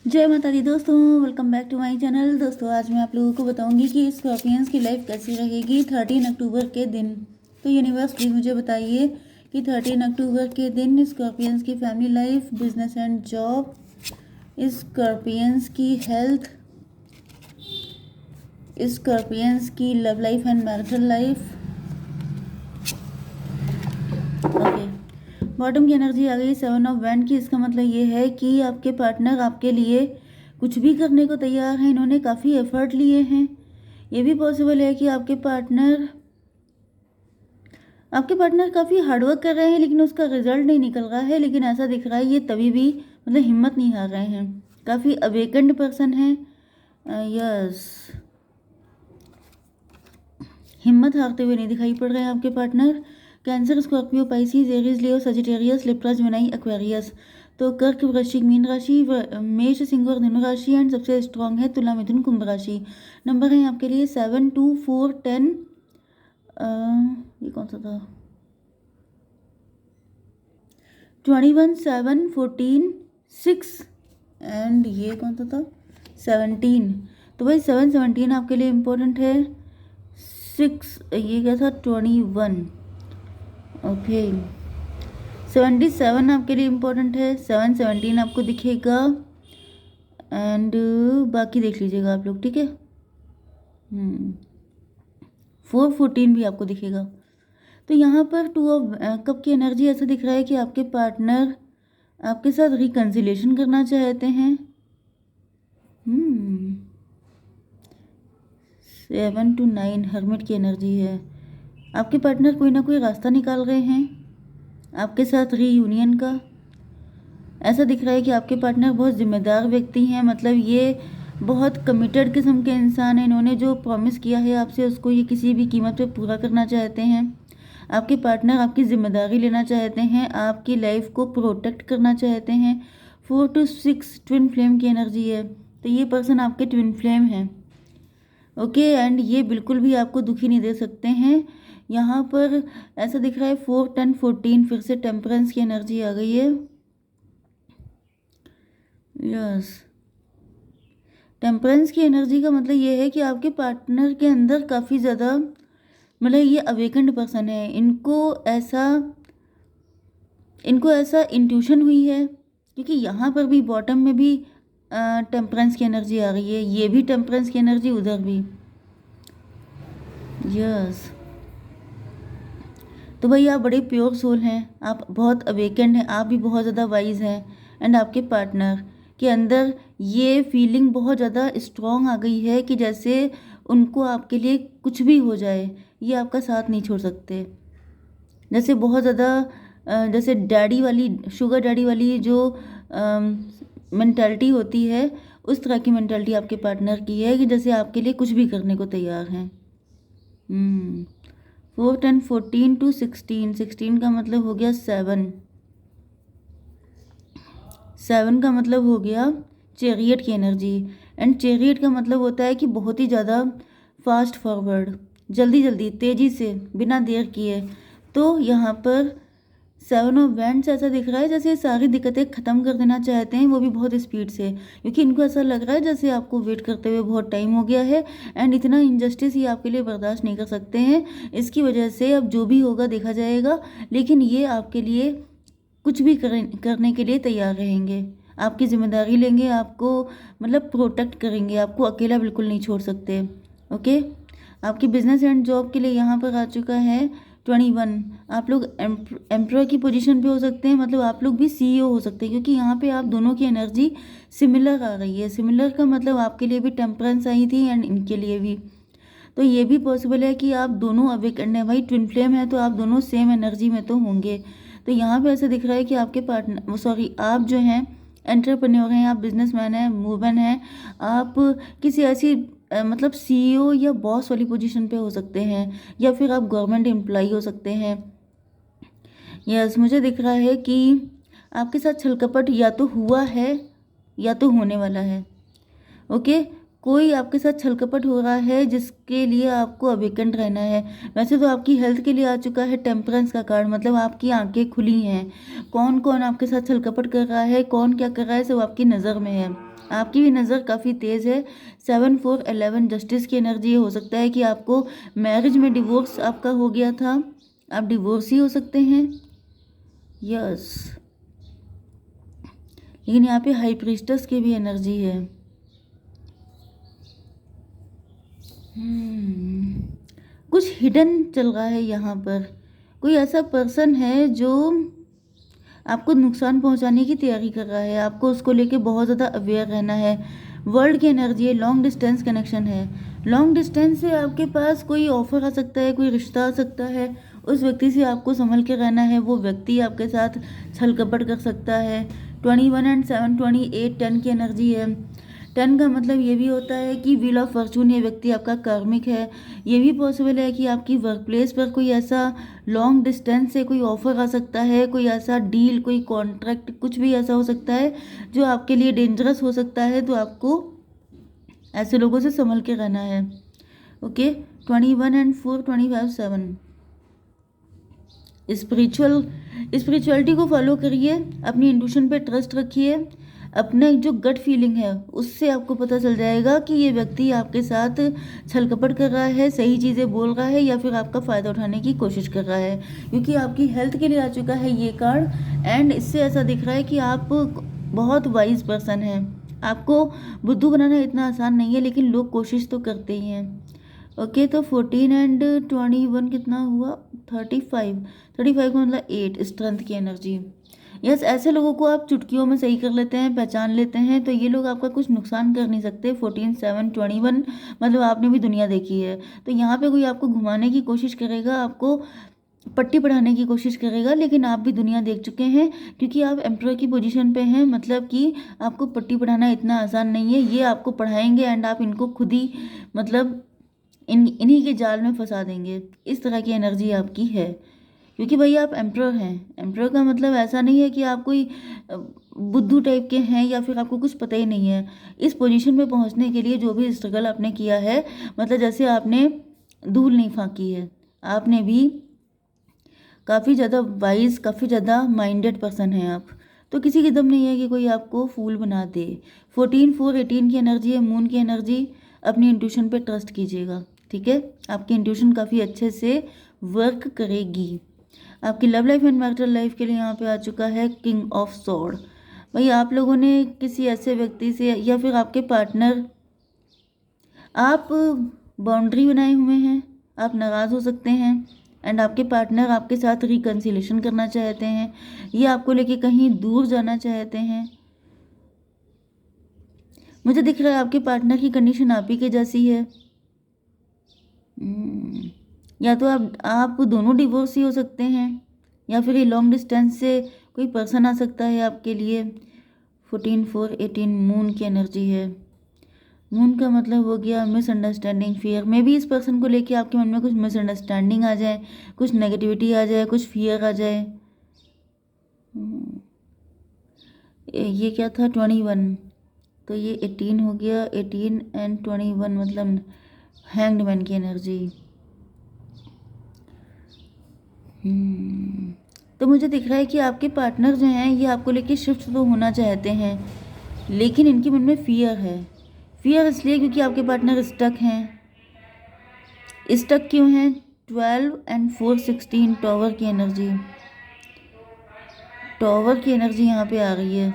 जय माता दी दोस्तों, welcome back to my channel. दोस्तों आज मैं आप लोगों को बताऊंगी कि स्कॉर्पियंस की लाइफ कैसी रहेगी 13 अक्टूबर के दिन। तो यूनिवर्स प्लीज मुझे बताइए कि 13 अक्टूबर के दिन स्कॉर्पियंस की family life, business and job, scorpions की हेल्थ, स्कॉर्पियंस की love life and marital life. Okay, bottom की एनर्जी आ गई 7 ऑफ वैंड की। इसका मतलब ये है कि आपके पार्टनर आपके लिए कुछ भी करने को तैयार हैं। इन्होंने काफ़ी एफर्ट लिए हैं। ये भी पॉसिबल है कि आपके पार्टनर काफ़ी हार्डवर्क कर रहे हैं लेकिन उसका रिजल्ट नहीं निकल रहा है। लेकिन ऐसा दिख रहा है ये तभी भी मतलब हिम्मत नहीं हार रहे हैं। काफ़ी अवेकेंड पर्सन है। यस, हिम्मत हारते हुए नहीं दिखाई पड़ रहे हैं आपके partner. Cancer, Scorpio, Pisces, Aries, Leo, Sagittarius, Libra, Gemini, Aquarius. तो कर्क, वृश्चिक, मीन राशि, मेष, सिंह और धनु राशि एंड सबसे स्ट्रांग है तुला, मिथुन, कुंभ राशि। नंबर है आपके लिए 7, 2, 4, 10। ये कौन सा था? 21, 7, 14, 6 एंड ये कौन सा था? 17। तो भाई 7, 17 आपके लिए इम्पोर्टेंट है। 6 ये क्या था? 21। ओके, 77 आपके लिए इम्पोर्टेंट है। 7, 17 आपको दिखेगा एंड बाकी देख लीजिएगा आप लोग, ठीक है। 4, 14 भी आपको दिखेगा। तो यहाँ पर 2 ऑफ कप की एनर्जी ऐसा दिख रहा है कि आपके पार्टनर आपके साथ रिकन्सिलेशन करना चाहते हैं। 7 to 9 हर्मिट की एनर्जी है। आपके पार्टनर कोई ना कोई रास्ता निकाल रहे हैं आपके साथ रीयूनियन का। ऐसा दिख रहा है कि आपके पार्टनर बहुत जिम्मेदार व्यक्ति हैं। मतलब ये बहुत कमिटेड किस्म के इंसान हैं। इन्होंने जो प्रॉमिस किया है आपसे उसको ये किसी भी कीमत पे पूरा करना चाहते हैं। आपके पार्टनर आपकी जिम्मेदारी लेना चाहते हैं, आपकी लाइफ को प्रोटेक्ट करना चाहते हैं। 4 to 6 ट्विन फ्लेम की एनर्जी है। तो ये पर्सन आपके ट्विन फ्लेम हैं। ओके, एंड ये बिल्कुल भी आपको दुखी नहीं दे सकते हैं। यहाँ पर ऐसा दिख रहा है 4, 10, 14 फिर से टेम्परेंस की एनर्जी आ गई है। यस, टेम्परेंस की एनर्जी का मतलब ये है कि आपके पार्टनर के अंदर काफ़ी ज़्यादा मतलब ये अवेकेंड पर्सन है। इनको ऐसा इंट्यूशन हुई है क्योंकि यहाँ पर भी बॉटम में भी टेम्परेंस की एनर्जी आ रही है। ये भी टेम्परेंस की एनर्जी, उधर भी। यस, तो भाई आप बड़े प्योर सोल हैं, आप बहुत अवेकेंड हैं, आप भी बहुत ज़्यादा वाइज हैं। एंड आपके पार्टनर के अंदर ये फीलिंग बहुत ज़्यादा स्ट्रॉन्ग आ गई है कि जैसे उनको आपके लिए कुछ भी हो जाए ये आपका साथ नहीं छोड़ सकते। जैसे बहुत ज़्यादा जैसे डैडी वाली, शुगर डैडी वाली जो मेंटालिटी होती है, उस तरह की मेंटालिटी आपके पार्टनर की है कि जैसे आपके लिए कुछ भी करने को तैयार हैं। 4, 10, 14 to 16। 16 का मतलब हो गया 7। 7 का मतलब हो गया चैरियट की एनर्जी। एंड चैरियट का मतलब होता है कि बहुत ही ज़्यादा फास्ट फॉरवर्ड, जल्दी जल्दी, तेज़ी से, बिना देर किए। तो यहाँ पर 7 ऑफ वैंड्स ऐसा दिख रहा है जैसे सारी दिक्कतें ख़त्म कर देना चाहते हैं, वो भी बहुत स्पीड से, क्योंकि इनको ऐसा लग रहा है जैसे आपको वेट करते हुए बहुत टाइम हो गया है। एंड इतना इनजस्टिस ये आपके लिए बर्दाश्त नहीं कर सकते हैं। इसकी वजह से अब जो भी होगा देखा जाएगा, लेकिन ये आपके लिए कुछ भी करने के लिए तैयार रहेंगे, आपकी जिम्मेदारी लेंगे, आपको मतलब प्रोटेक्ट करेंगे, आपको अकेला बिल्कुल नहीं छोड़ सकते। ओके, आपकी बिजनेस एंड जॉब के लिए यहाँ पर आ चुका है 21। आप लोग एम्प्लॉय की पोजीशन पे हो सकते हैं, मतलब आप लोग भी सीईओ हो सकते हैं, क्योंकि यहाँ पे आप दोनों की एनर्जी सिमिलर आ रही है। सिमिलर का मतलब आपके लिए भी टेम्परेंस आई थी एंड इनके लिए भी। तो ये भी पॉसिबल है कि आप दोनों अवेकेंड हैं। भाई ट्विन फ्लेम है तो आप दोनों सेम एनर्जी में तो होंगे। तो यहाँ पे ऐसा दिख रहा है कि आपके आप जो हैं एंटरप्रेन्योर हैं, आप बिजनेसमैन हैं, वूमेन हैं, आप किसी ऐसी मतलब सीईओ या बॉस वाली पोजीशन पे हो सकते हैं, या फिर आप गवर्नमेंट एम्प्लॉई हो सकते हैं। यस, मुझे दिख रहा है कि आपके साथ छल कपट या तो हुआ है या तो होने वाला है। ओके, कोई आपके साथ छल कपट हो रहा है जिसके लिए आपको अवेकेंट रहना है। वैसे तो आपकी हेल्थ के लिए आ चुका है टेम्परेंस का कार्ड, मतलब आपकी आंखें खुली हैं। कौन कौन आपके साथ छल कपट कर रहा है, कौन क्या कर रहा है, सब आपकी नज़र में है। आपकी भी नज़र काफ़ी तेज़ है। 7 4 11 जस्टिस की एनर्जी हो सकता है कि आपको मैरिज में डिवोर्स आपका हो गया था, आप डिवोर्स ही हो सकते हैं। यस, लेकिन यहाँ पे हाई प्रीस्टस की भी एनर्जी है। कुछ हिडन चल रहा है यहाँ पर। कोई ऐसा पर्सन है जो आपको नुकसान पहुंचाने की तैयारी कर रहा है, आपको उसको लेके बहुत ज़्यादा अवेयर रहना है। वर्ल्ड की एनर्जी है, लॉन्ग डिस्टेंस कनेक्शन है। लॉन्ग डिस्टेंस से आपके पास कोई ऑफर आ सकता है, कोई रिश्ता आ सकता है, उस व्यक्ति से आपको संभल के रहना है। वो व्यक्ति आपके साथ छल कपट कर सकता है। 21 एंड 7 28 10 की एनर्जी है। 10 का मतलब ये भी होता है कि व्हील ऑफ फॉर्चून, ये व्यक्ति आपका कार्मिक है। ये भी पॉसिबल है कि आपकी वर्क प्लेस पर कोई ऐसा लॉन्ग डिस्टेंस से कोई ऑफर आ सकता है, कोई ऐसा डील, कोई कॉन्ट्रैक्ट, कुछ भी ऐसा हो सकता है जो आपके लिए डेंजरस हो सकता है। तो आपको ऐसे लोगों से संभल के रहना है। Okay, 21 and 4 25 7। स्पिरिचुअलिटी को फॉलो करिए, अपनी इंट्यूशन पे ट्रस्ट रखिए। अपना जो गट फीलिंग है उससे आपको पता चल जाएगा कि ये व्यक्ति आपके साथ छल कपट कर रहा है, सही चीज़ें बोल रहा है, या फिर आपका फ़ायदा उठाने की कोशिश कर रहा है। क्योंकि आपकी हेल्थ के लिए आ चुका है ये कार्ड, एंड इससे ऐसा दिख रहा है कि आप बहुत वाइज पर्सन हैं। आपको बुद्धू बनाना इतना आसान नहीं है, लेकिन लोग कोशिश तो करते ही हैं। ओके, तो 14 एंड 21 कितना हुआ? 35। 35 का मतलब 8, स्ट्रेंथ की एनर्जी। यस, ऐसे लोगों को आप चुटकियों में सही कर लेते हैं, पहचान लेते हैं, तो ये लोग आपका कुछ नुकसान कर नहीं सकते। 14 7 21 मतलब आपने भी दुनिया देखी है। तो यहाँ पे कोई आपको घुमाने की कोशिश करेगा, आपको पट्टी पढ़ाने की कोशिश करेगा, लेकिन आप भी दुनिया देख चुके हैं क्योंकि आप एम्परर की पोजीशन पे हैं। मतलब कि आपको पट्टी पढ़ाना इतना आसान नहीं है, ये आपको पढ़ाएंगे एंड आप इनको खुद ही मतलब इन्हीं के जाल में फंसा देंगे। इस तरह की एनर्जी आपकी है, क्योंकि भैया आप एम्परर हैं। एम्परर का मतलब ऐसा नहीं है कि आप कोई बुद्धू टाइप के हैं या फिर आपको कुछ पता ही नहीं है। इस पोजीशन पे पहुंचने के लिए जो भी स्ट्रगल आपने किया है, मतलब जैसे आपने धूल नहीं फाँकी है, आपने भी काफ़ी ज़्यादा वाइज, काफ़ी ज़्यादा माइंडेड पर्सन हैं आप। तो किसी की दम नहीं है कि कोई आपको फूल बना दे। 14 4 18 की एनर्जी है, मून की एनर्जी। अपनी इंट्यूशन पे ट्रस्ट कीजिएगा, ठीक है? आपकी इंट्यूशन काफ़ी अच्छे से वर्क करेगी। आपकी love life and marital life के लिए यहाँ पे आ चुका है किंग ऑफ सॉर्ड। भाई आप लोगों ने किसी ऐसे व्यक्ति से या फिर आपके पार्टनर, आप बाउंड्री बनाए हुए हैं, आप नाराज़ हो सकते हैं, एंड आपके पार्टनर आपके साथ रिकन्सिलेशन करना चाहते हैं, ये आपको लेके कहीं दूर जाना चाहते हैं। मुझे दिख रहा है आपके पार्टनर की कंडीशन आप ही के जैसी है। या तो आप दोनों डिवोर्स ही हो सकते हैं, या फिर ये लॉन्ग डिस्टेंस से कोई पर्सन आ सकता है आपके लिए। 14 4 18 मून की एनर्जी है। मून का मतलब हो गया मिसअंडरस्टैंडिंग, फियर। मे भी इस पर्सन को लेके आपके मन में कुछ मिसअंडरस्टैंडिंग आ जाए, कुछ नेगेटिविटी आ जाए, कुछ फियर आ जाए। ये क्या था? 21, तो ये 18 हो गया। 18 एंड 21 मतलब हैंग्ड मैन की एनर्जी। तो मुझे दिख रहा है कि आपके पार्टनर जो हैं ये आपको लेके शिफ्ट तो होना चाहते हैं, लेकिन इनके मन में फियर है। फियर इसलिए क्योंकि आपके पार्टनर स्टक हैं। स्टक क्यों हैं? 12 एंड 4 16 टॉवर की एनर्जी। टॉवर की एनर्जी यहाँ पे आ रही है।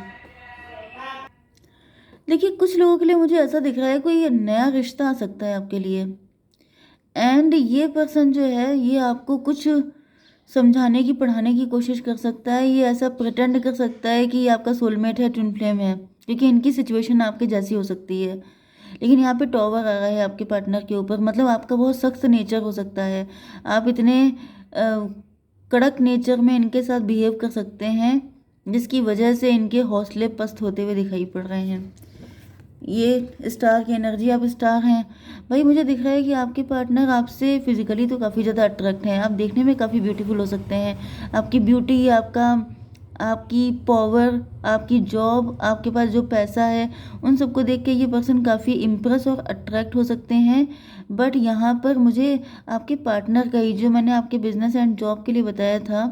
देखिए, कुछ लोगों के लिए मुझे ऐसा दिख रहा है कोई नया रिश्ता आ सकता है आपके लिए, एंड ये पर्सन जो है ये आपको कुछ समझाने की, पढ़ाने की कोशिश कर सकता है। ये ऐसा प्रिटेंड कर सकता है कि ये आपका सोलमेट है, ट्विन फ्लेम है, क्योंकि इनकी सिचुएशन आपके जैसी हो सकती है। लेकिन यहाँ पे टॉवर आ रहा है आपके पार्टनर के ऊपर, मतलब आपका बहुत सख्त नेचर हो सकता है। आप इतने कड़क नेचर में इनके साथ बिहेव कर सकते हैं जिसकी वजह से इनके हौसले पस्त होते हुए दिखाई पड़ रहे हैं। ये स्टार की एनर्जी, आप स्टार हैं भाई। मुझे दिख रहा है कि आपके पार्टनर आपसे फिजिकली तो काफ़ी ज़्यादा अट्रैक्ट हैं, आप देखने में काफ़ी ब्यूटीफुल हो सकते हैं। आपकी ब्यूटी, आपकी पावर, आपकी जॉब, आपके पास जो पैसा है, उन सबको देख के ये पर्सन काफ़ी इम्प्रेस और अट्रैक्ट हो सकते हैं। बट यहाँ पर मुझे आपके पार्टनर का ही, जो मैंने आपके बिजनेस एंड जॉब के लिए बताया था,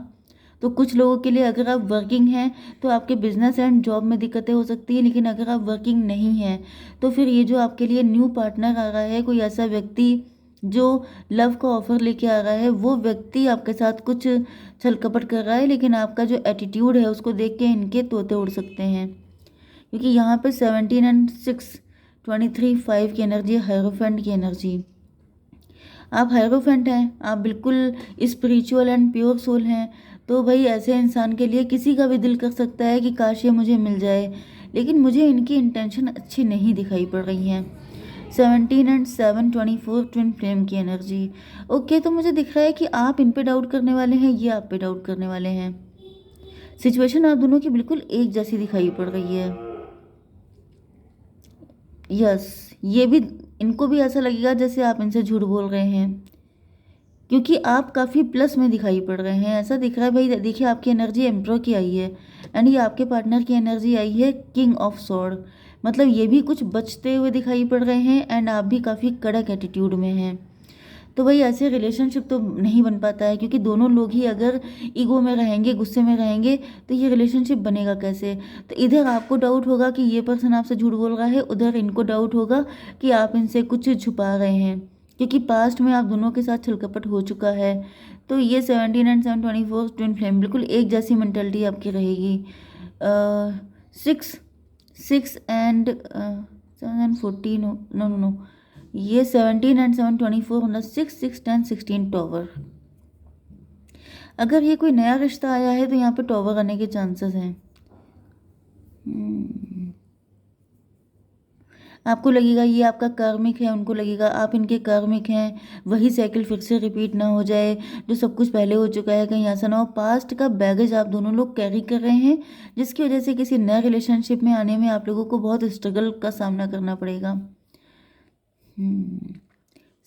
तो कुछ लोगों के लिए अगर आप वर्किंग हैं तो आपके बिजनेस एंड जॉब में दिक्कतें हो सकती हैं, लेकिन अगर आप वर्किंग नहीं हैं तो फिर ये जो आपके लिए न्यू पार्टनर आ रहा है, कोई ऐसा व्यक्ति जो लव का ऑफर लेके आ रहा है, वो व्यक्ति आपके साथ कुछ छल कपट कर रहा है, लेकिन आपका जो एटीट्यूड है उसको देख के इनके तोते उड़ सकते हैं। क्योंकि यहाँ पे 17 एंड 6 23 5 की एनर्जी है, हायरोफेंट की एनर्जी। आप हायरोफेंट हैं, आप बिल्कुल स्पिरिचुअल एंड प्योर सोल हैं, तो भाई ऐसे इंसान के लिए किसी का भी दिल कर सकता है कि काश ये मुझे मिल जाए, लेकिन मुझे इनकी इंटेंशन अच्छी नहीं दिखाई पड़ रही हैं। 17 एंड 7 24 ट्विन फ्लेम की एनर्जी। ओके, तो मुझे दिख रहा है कि आप इन पे डाउट करने वाले हैं, ये आप पे डाउट करने वाले हैं। सिचुएशन आप दोनों की बिल्कुल एक जैसी दिखाई पड़ रही है। यस, ये भी, इनको भी ऐसा लगेगा जैसे आप इनसे झूठ बोल रहे हैं, क्योंकि आप काफ़ी प्लस में दिखाई पड़ रहे हैं। ऐसा दिख रहा है भाई, देखिए आपकी एनर्जी एम्प्रो की आई है एंड ये आपके पार्टनर की एनर्जी आई है किंग ऑफ स्वॉर्ड। मतलब ये भी कुछ बचते हुए दिखाई पड़ रहे हैं एंड आप भी काफ़ी कड़क एटीट्यूड में हैं। तो भाई ऐसे रिलेशनशिप तो नहीं बन पाता है, क्योंकि दोनों लोग ही अगर ईगो में रहेंगे, गुस्से में रहेंगे, तो ये रिलेशनशिप बनेगा कैसे। तो इधर आपको डाउट होगा कि ये पर्सन आपसे झूठ बोल रहा है, उधर इनको डाउट होगा कि आप इनसे कुछ छुपा रहे हैं, क्योंकि पास्ट में आप दोनों के साथ छलकपट हो चुका है। तो ये 17 एंड 7 24 ट्विन फ्लेम बिल्कुल एक जैसी मेंटलिटी आपकी रहेगी। 6 6 एंड 7 14, नो नो नो, ये 17 एंड 7 24 मतलब 6 6 10 16 टॉवर। अगर ये कोई नया रिश्ता आया है तो यहाँ पे टॉवर आने के चांसेस हैं। आपको लगेगा ये आपका कार्मिक है, उनको लगेगा आप इनके कार्मिक हैं, वही साइकिल फिर से रिपीट ना हो जाए जो सब कुछ पहले हो चुका है, कहीं ऐसा ना हो। पास्ट का बैगेज आप दोनों लोग कैरी कर रहे हैं, जिसकी वजह से किसी नए रिलेशनशिप में आने में आप लोगों को बहुत स्ट्रगल का सामना करना पड़ेगा।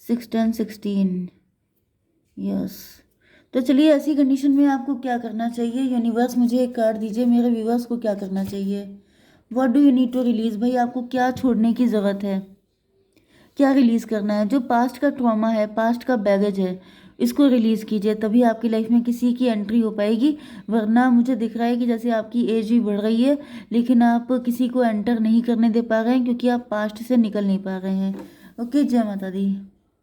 6 10 16, यस। तो चलिए, ऐसी कंडीशन में आपको क्या करना चाहिए? यूनिवर्स मुझे एक कार्ड दीजिए, मेरे व्यूवर्स को क्या करना चाहिए? What do you need to release? भाई आपको क्या छोड़ने की ज़रूरत है, क्या रिलीज़ करना है? जो पास्ट का ट्रॉमा है, पास्ट का बैगेज है, इसको रिलीज़ कीजिए, तभी आपकी लाइफ में किसी की एंट्री हो पाएगी। वरना मुझे दिख रहा है कि जैसे आपकी एज भी बढ़ रही है, लेकिन आप किसी को एंटर नहीं करने दे पा रहे हैं, क्योंकि आप पास्ट से निकल नहीं पा रहे हैं। ओके, जय माता दी।